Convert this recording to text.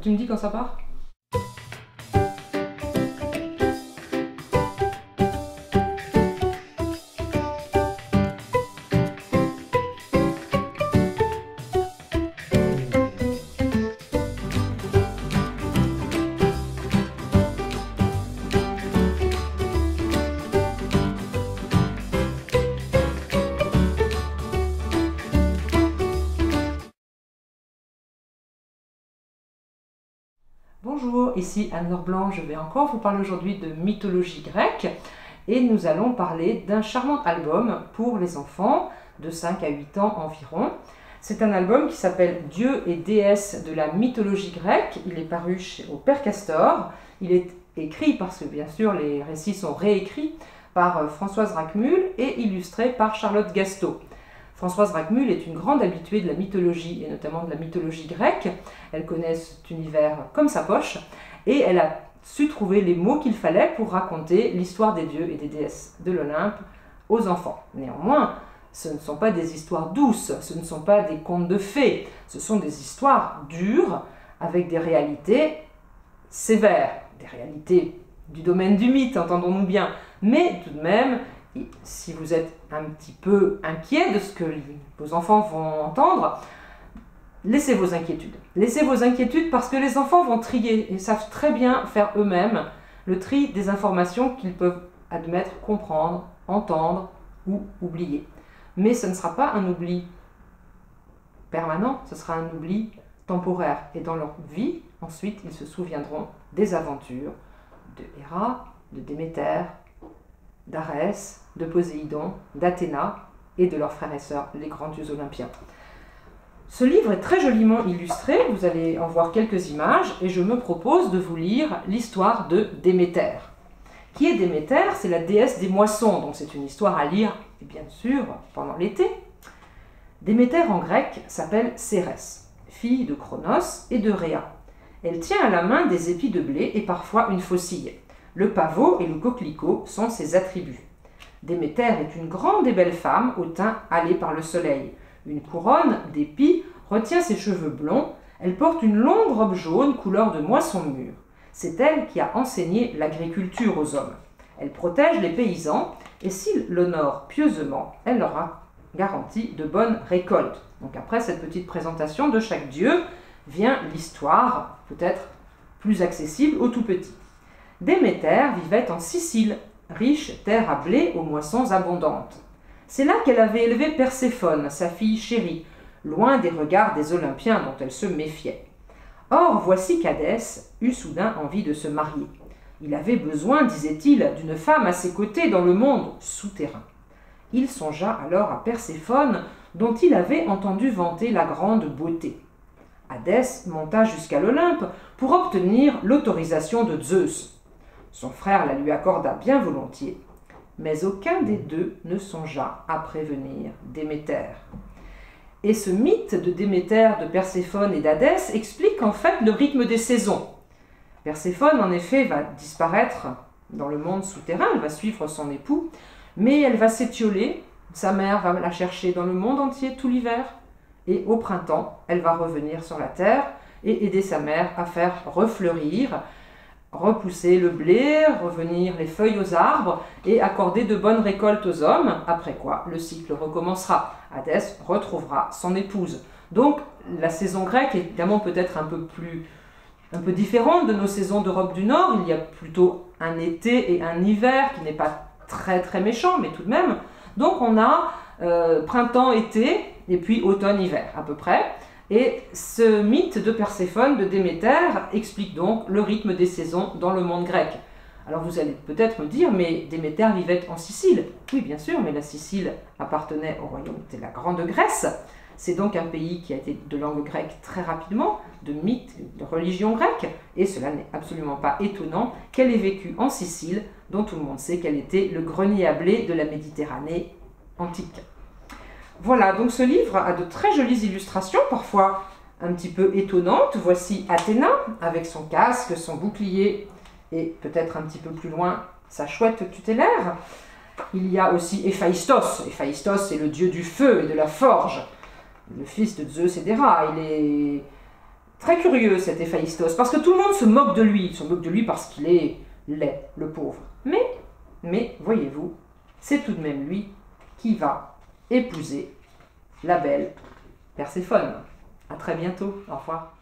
Tu me dis quand ça part? Bonjour, ici Anne-Laure Blanc, je vais encore vous parler aujourd'hui de mythologie grecque et nous allons parler d'un charmant album pour les enfants de 5 à 8 ans environ. C'est un album qui s'appelle Dieux et déesses de la mythologie grecque, il est paru au Père Castor, il est écrit parce que bien sûr les récits sont réécrits par Françoise Rackmuhl et illustré par Charlotte Gastaud. Françoise Rackmuhl est une grande habituée de la mythologie, et notamment de la mythologie grecque. Elle connaît cet univers comme sa poche, et elle a su trouver les mots qu'il fallait pour raconter l'histoire des dieux et des déesses de l'Olympe aux enfants. Néanmoins, ce ne sont pas des histoires douces, ce ne sont pas des contes de fées, ce sont des histoires dures, avec des réalités sévères, des réalités du domaine du mythe, entendons-nous bien, mais tout de même, et si vous êtes un petit peu inquiet de ce que vos enfants vont entendre, laissez vos inquiétudes. Laissez vos inquiétudes parce que les enfants vont trier et savent très bien faire eux-mêmes le tri des informations qu'ils peuvent admettre, comprendre, entendre ou oublier. Mais ce ne sera pas un oubli permanent, ce sera un oubli temporaire. Et dans leur vie, ensuite, ils se souviendront des aventures de Héra, de Déméter, d'Arès, de Poséidon, d'Athéna et de leurs frères et sœurs, les grands dieux olympiens. Ce livre est très joliment illustré, vous allez en voir quelques images, et je me propose de vous lire l'histoire de Déméter. Qui est Déméter? C'est la déesse des moissons, donc c'est une histoire à lire, et bien sûr, pendant l'été. Déméter en grec s'appelle Cérès, fille de Cronos et de Rhéa. Elle tient à la main des épis de blé et parfois une faucille. Le pavot et le coquelicot sont ses attributs. Déméter est une grande et belle femme au teint hâlé par le soleil. Une couronne d'épis retient ses cheveux blonds. Elle porte une longue robe jaune couleur de moisson mûre. C'est elle qui a enseigné l'agriculture aux hommes. Elle protège les paysans et s'ils l'honorent pieusement, elle leur a garanti de bonnes récoltes. Donc après cette petite présentation de chaque dieu, vient l'histoire peut-être plus accessible aux tout petits. Déméter vivait en Sicile, riche terre à blé aux moissons abondantes. C'est là qu'elle avait élevé Perséphone, sa fille chérie, loin des regards des Olympiens dont elle se méfiait. Or, voici qu'Hadès eut soudain envie de se marier. Il avait besoin, disait-il, d'une femme à ses côtés dans le monde souterrain. Il songea alors à Perséphone, dont il avait entendu vanter la grande beauté. Hadès monta jusqu'à l'Olympe pour obtenir l'autorisation de Zeus. Son frère la lui accorda bien volontiers, mais aucun des deux ne songea à prévenir Déméter. Et ce mythe de Déméter, de Perséphone et d'Hadès explique en fait le rythme des saisons. Perséphone, en effet, va disparaître dans le monde souterrain, elle va suivre son époux, mais elle va s'étioler, sa mère va la chercher dans le monde entier tout l'hiver, et au printemps, elle va revenir sur la terre et aider sa mère à faire refleurir, repousser le blé, revenir les feuilles aux arbres et accorder de bonnes récoltes aux hommes, après quoi le cycle recommencera. Hadès retrouvera son épouse. Donc la saison grecque est évidemment peut-être un peu différente de nos saisons d'Europe du Nord. Il y a plutôt un été et un hiver qui n'est pas très méchant, mais tout de même. Donc on a printemps-été et puis automne-hiver à peu près. Et ce mythe de Perséphone, de Déméter, explique donc le rythme des saisons dans le monde grec. Alors vous allez peut-être me dire, mais Déméter vivait en Sicile. Oui, bien sûr, mais la Sicile appartenait au royaume de la Grande Grèce. C'est donc un pays qui a été de langue grecque très rapidement, de mythe, de religion grecque, et cela n'est absolument pas étonnant qu'elle ait vécu en Sicile, dont tout le monde sait qu'elle était le grenier à blé de la Méditerranée antique. Voilà, donc ce livre a de très jolies illustrations, parfois un petit peu étonnantes. Voici Athéna, avec son casque, son bouclier, et peut-être un petit peu plus loin, sa chouette tutélaire. Il y a aussi Héphaïstos. Héphaïstos, c'est le dieu du feu et de la forge, le fils de Zeus et d'Héra. Il est Très curieux cet Héphaïstos, parce que tout le monde se moque de lui. Il se moque de lui parce qu'il est laid, le pauvre. Mais voyez-vous, c'est tout de même lui qui va épouser la belle Perséphone. À très bientôt. Au revoir.